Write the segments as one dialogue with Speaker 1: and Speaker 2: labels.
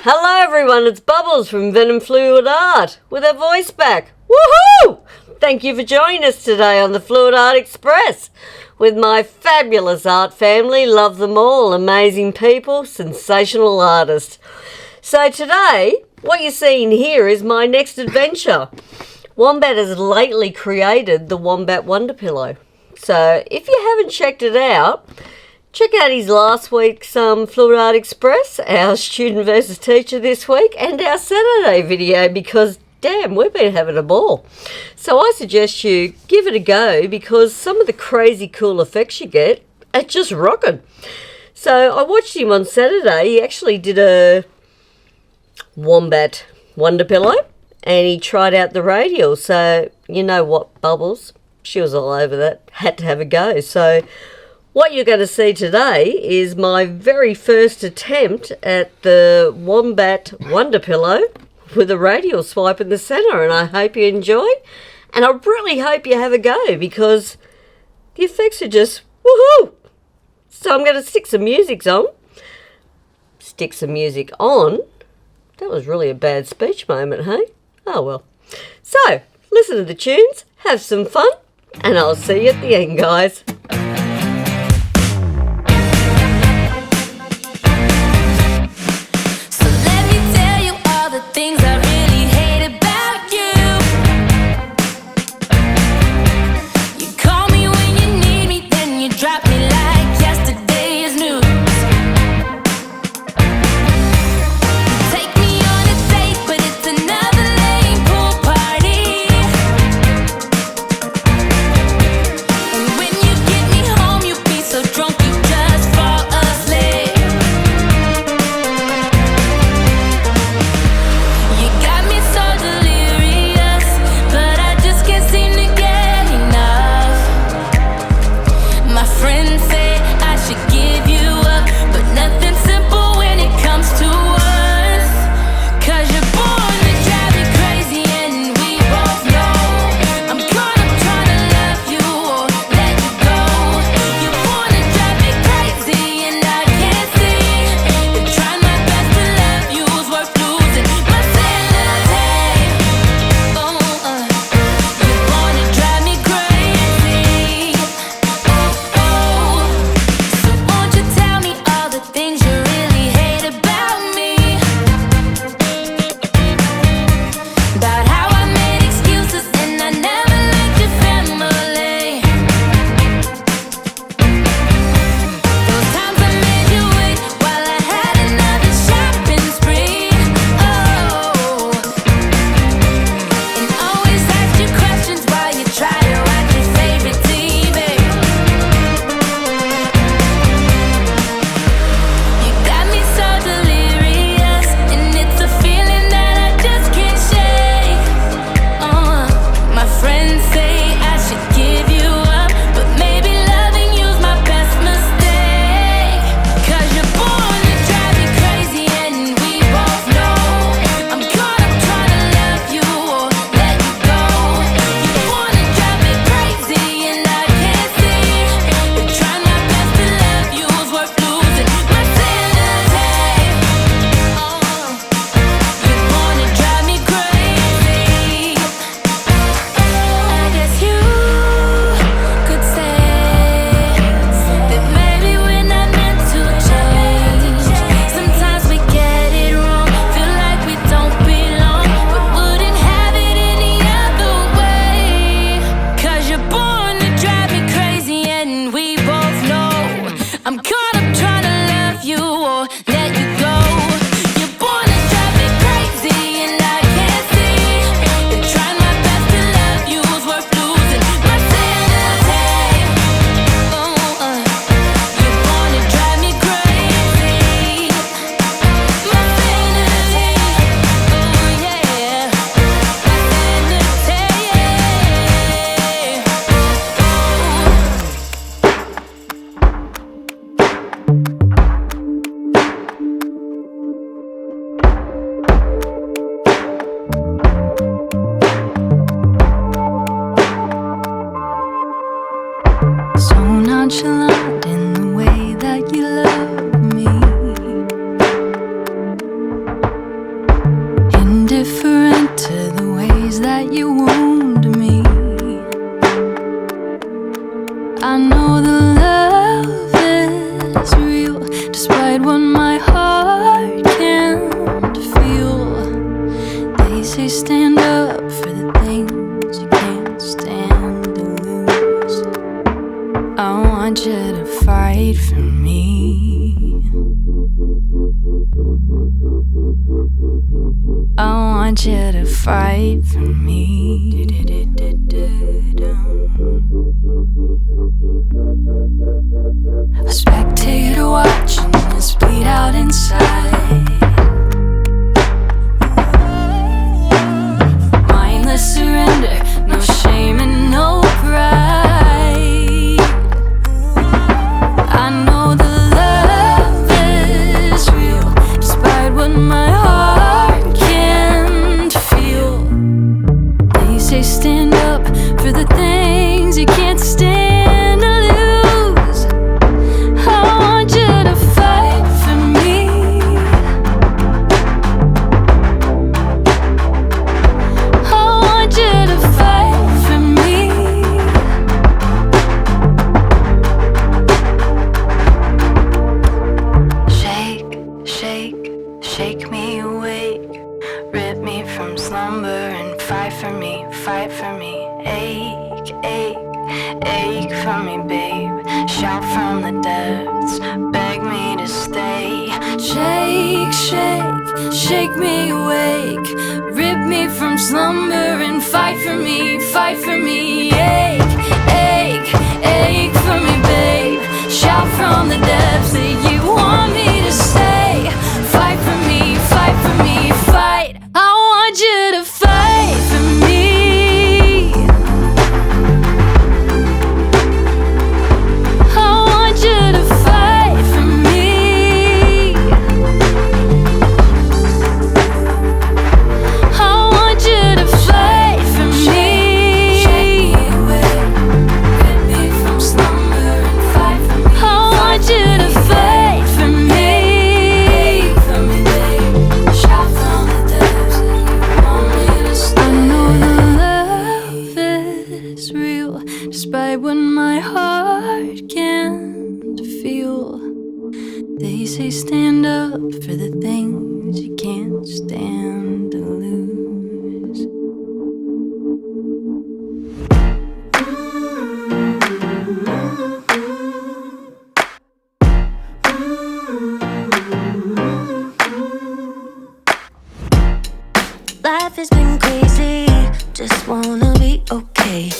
Speaker 1: Hello everyone, it's Bubbles from venomfluidart with her voice back. Woohoo! Thank you for joining us today on the Fluid Art Express with my fabulous art family. Love them all, amazing people, sensational artists. So today, what you're seeing here is my next adventure. Wombat has lately created the Wombat Wonder Pillow. So if you haven't checked it out, check out his last week's Fluid Art Express, our student versus teacher this week, and our Saturday video because, damn, we've been having a ball. So I suggest you give it a go because some of the crazy cool effects you get are just rocking. So I watched him on Saturday. He actually did a Wombat Wonder Pillow and he tried out the radial. So you know what, Bubbles? She was all over that. Had to have a go. So what you're going to see today is my very first attempt at the Wombat Wonder Pillow with a radial swipe in the centre, and I hope you enjoy, and I really hope you have a go because the effects are just woohoo. So I'm going to stick some music on. That was really a bad speech moment, hey? Oh well. So, listen to the tunes, have some fun, and I'll see you at the end, guys.
Speaker 2: Things I really hate about you. You call me when you need me, then you drop me like yesterday's news. Take me on a date, but it's another lame pool party. And when you what my heart can't feel. They say stand up for the things you can't stand to lose. I want you to fight for me. I want you to fight for me. A spectator watching us bleed out inside. Mindless surrender, no shame and no pride. I know the love is real, despite what my heart can't feel. They say stand up for the things you can't stand to lose. I want you to fight for me. I want you to fight for me. Shake, shake, shake me awake. Rip me from slumber and fight for me, fight for me. Ache, ache, ache for me, babe. Shout from the depths, beg me to stay. Shake, shake, shake me awake. Rip me from slumber and fight for me, fight for me. Ache, ache, ache for me, babe. Shout from the depths that you want me to stay. Fight for me, fight for me, fight. I want you to fight for me. I want you to fight for me. I want you to fight for me. Shake me away, rip me from slumber and fight for me. I want you to fight for me. For me, babe. Shout from the depths that you want me to stay. I know the love is real, despite what my heart can't feel. They say stand up for the things you can't stand to lose.
Speaker 3: Life has been crazy, just wanna be okay.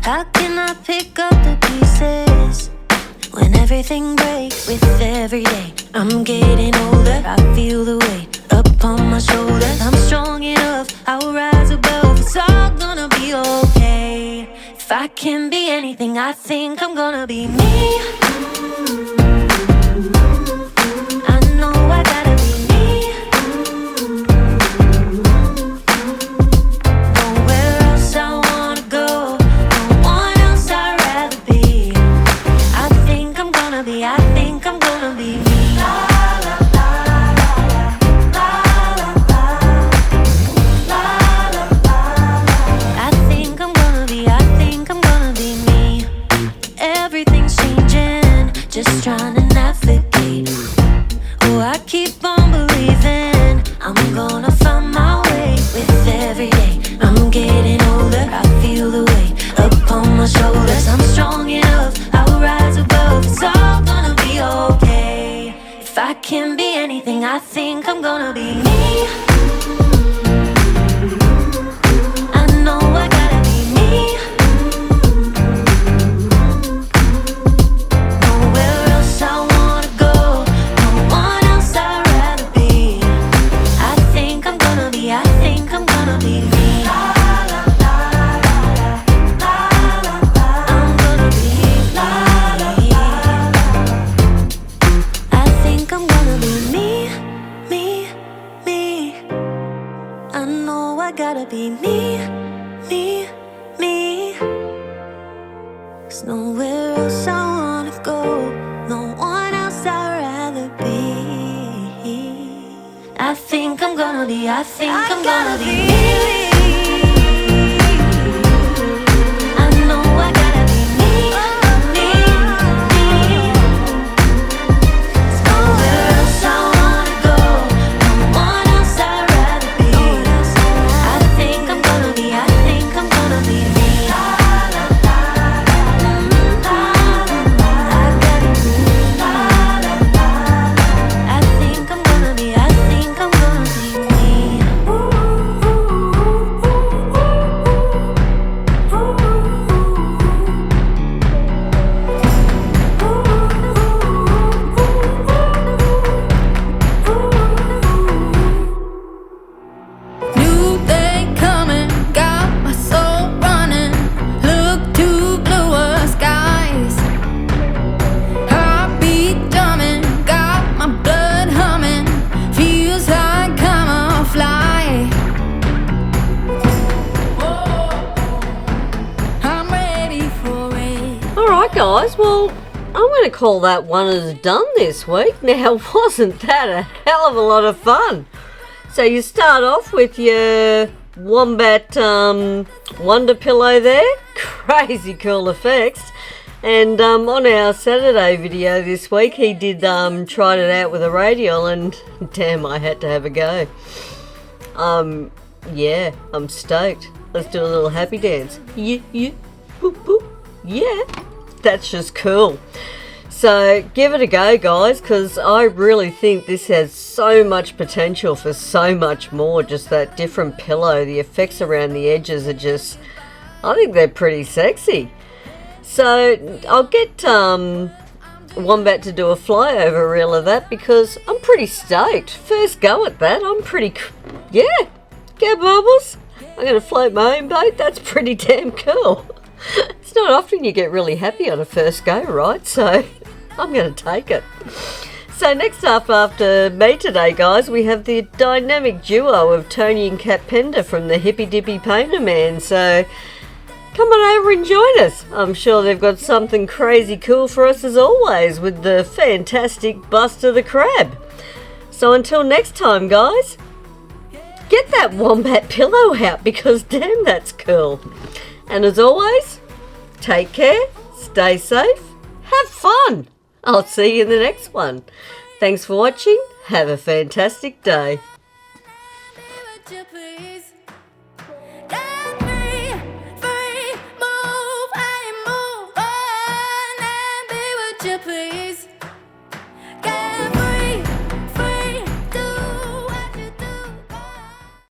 Speaker 3: How can I pick up the pieces when everything breaks with every day? I'm getting older, I feel the weight upon my shoulders. I'm strong enough, I'll rise above. It's all gonna be okay. If I can be anything, I think I'm gonna be me. I know I gotta be me. Nowhere else I wanna go, no one else I'd rather be. I think I'm gonna be, I think I'm gonna be me. I think I'm gonna be, I think I'm gonna be me. Everything's changing, just trying to navigate. Oh, I keep on believing I'm gonna find my way with every day. I'm getting older, I feel the weight upon my shoulders. I'm strong enough, I'll rise above. It's all gonna be okay. If I can be anything, I think I'm gonna be me. I know I gotta be me. Nowhere else I wanna go, no one else I'd rather be. I think I'm gonna be, I think I'm gonna be me. I'm gonna be me. I think I'm gonna be me, me, me. I know I gotta be me, me, me. 'Cause nowhere else I wanna go, no one else I'd rather be. I think I'm gonna be, I think I'm gonna be me. I know I gotta be me, me, me. 'Cause nowhere else
Speaker 1: to call that one as done this week. Now, wasn't that a hell of a lot of fun? So you start off with your wombat wonder pillow there. Crazy cool effects. And on our Saturday video this week, he did tried it out with a radial, and damn, I had to have a go. Yeah, I'm stoked. Let's do a little happy dance. Yeah, boop, boop. Yeah, that's just cool. So give it a go, guys, because I really think this has so much potential for so much more. Just that different pillow, the effects around the edges are just, I think they're pretty sexy. So I'll get Wombat to do a flyover reel of that because I'm pretty stoked. First go at that, I'm pretty, yeah, go Bubbles. I'm going to float my own boat, that's pretty damn cool. It's not often you get really happy on a first go, right? So I'm going to take it. So next up after me today, guys, we have the dynamic duo of Tony and Cat Pender from the Hippy Dippy Painter Man. So come on over and join us. I'm sure they've got something crazy cool for us as always with the fantastic Buster the Crab. So until next time, guys, get that wombat pillow out because damn, that's cool. And as always, take care, stay safe, have fun. I'll see you in the next one. Thanks for watching. Have a fantastic day.
Speaker 3: Would you please?